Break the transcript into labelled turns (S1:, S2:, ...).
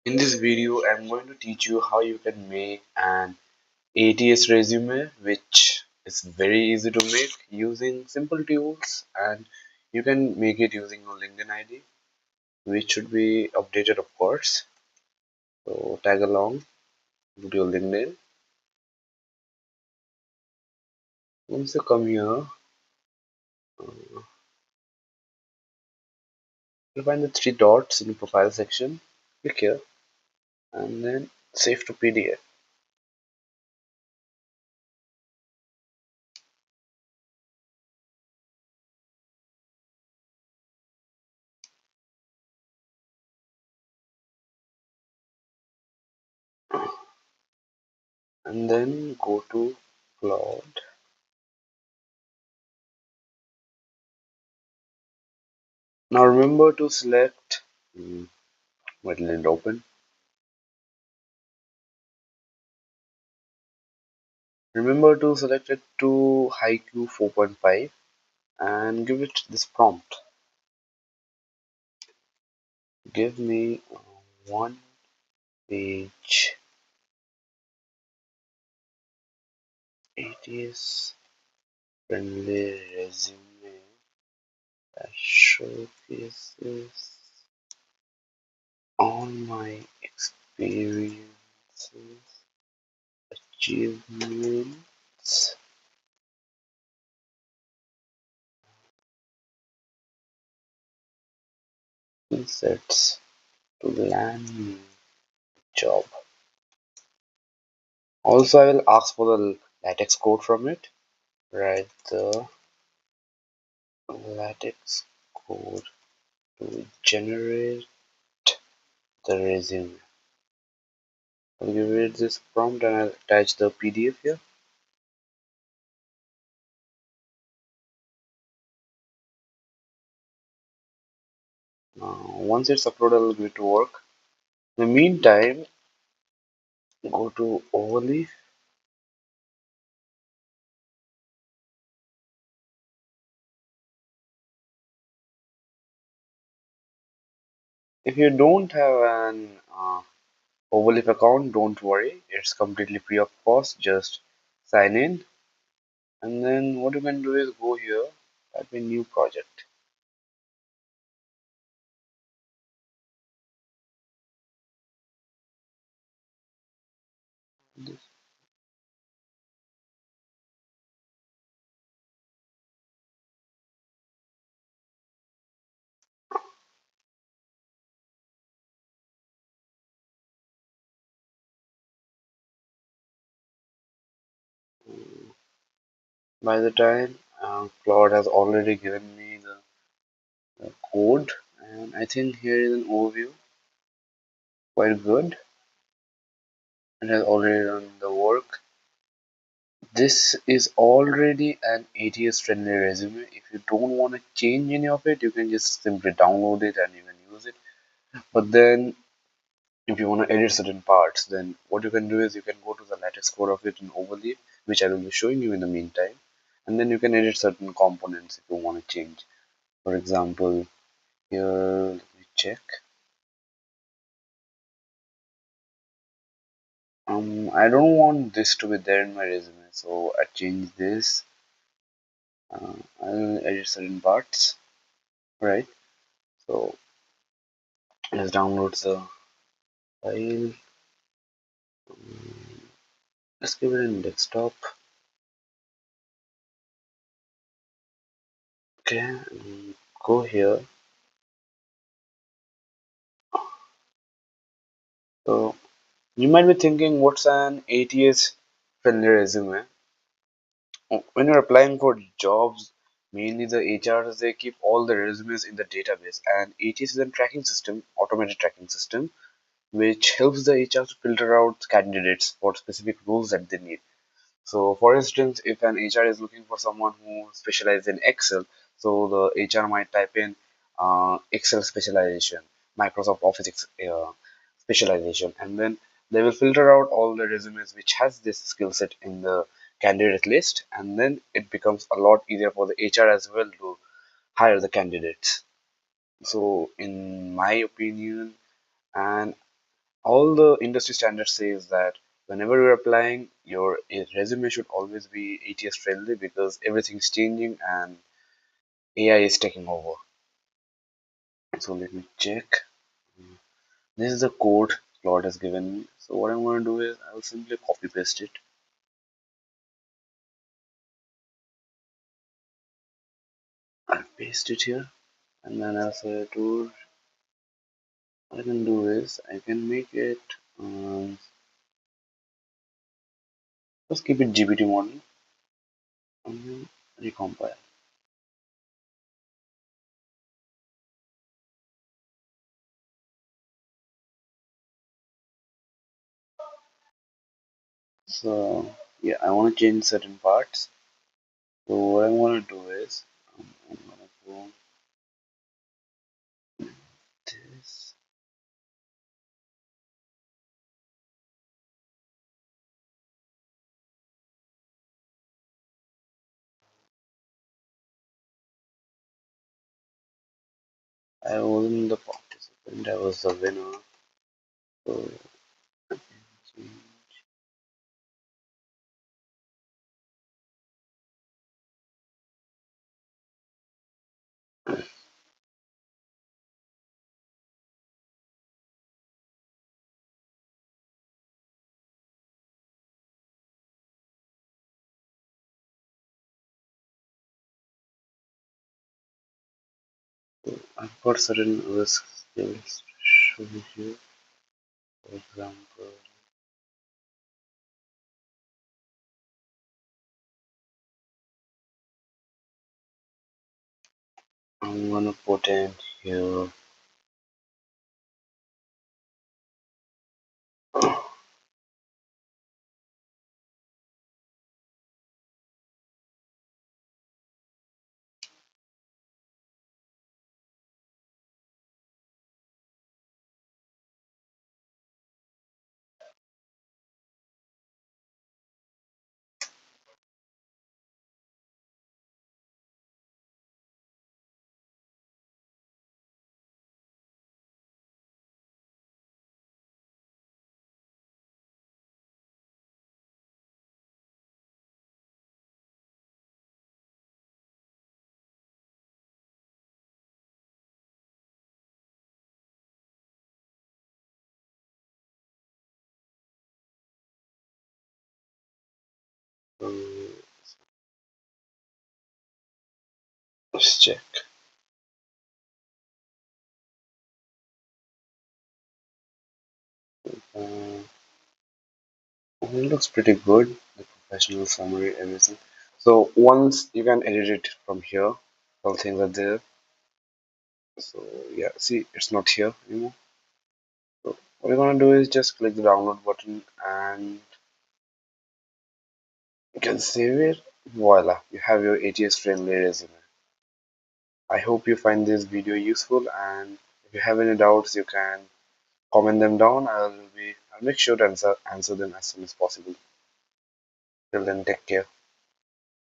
S1: In this video, I'm going to teach you how you can make an ATS resume, which is very easy to make using simple tools, and you can make it using your LinkedIn ID, which should be updated, of course. So tag along to your LinkedIn. Once you come here, you'll find the three dots in the profile section. Click here and then save to PDF. And then go to Cloud. Now remember to select, wait, let it open. Remember to select it to HiQ 4.5 and give it this prompt. Give me one page ATS friendly resume that showcases all my experiences, achievements, skill sets to land me a job. Also, I will ask for the latex code from it. Write the latex code to generate the resume. I'll give it this prompt and I'll attach the PDF here. Once it's uploaded, I'll give it to work. In the meantime, go to overlay. If you don't have an overlay account, don't worry. It's completely free of cost. Just sign in, and then what you can do is go here, type in new project. This, by the time Claude has already given me the code, and I think here is an overview. Quite good. It has already done the work. This is already an ATS friendly resume. If you don't want to change any of it, you can just simply download it and you can use it. But then if you want to edit certain parts, then what you can do is you can go to the latest code of it in overlay, which I will be showing you in the meantime. And then you can edit certain components if you want to change. For example, here, let me check. I don't want this to be there in my resume, so I change this. I'll edit certain parts, right? So let's download the file. Let's give it in desktop. Okay, go here. So you might be thinking, what's an ATS friendly resume? When you're applying for jobs, mainly the HRs, they keep all the resumes in the database, and ATS is a tracking system, automated tracking system, which helps the HR to filter out candidates for specific roles that they need. So, for instance, if an HR is looking for someone who specializes in Excel, so the HR might type in Excel specialization, Microsoft Office specialization, and then they will filter out all the resumes which has this skill set in the candidate list, and then it becomes a lot easier for the HR as well to hire the candidates. So, in my opinion, and all the industry standards says that whenever you're applying, your resume should always be ATS friendly because everything's changing and AI is taking over. So let me check. This is the code Claude has given me. So what I'm going to do is I'll simply copy paste it and paste it here. And then I'll say to what I can do is I can make it just keep it GPT model and then recompile. So yeah, I want to change certain parts. So what I'm going to do is I'm going to go this. I wasn't the participant, I was the winner. So I've got certain risk skills to show you. For example, I'm gonna put in here. Let's check. Uh, it looks pretty good. The professional summary, everything. So once you can edit it from here, all things are there. So yeah, see, it's not here anymore. So what you're gonna do is just click the download button and you can save it. Voila, you have your ATS friendly resume. I hope you find this video useful, and if you have any doubts, you can comment them down. I'll make sure to answer them as soon as possible. Till then, take care.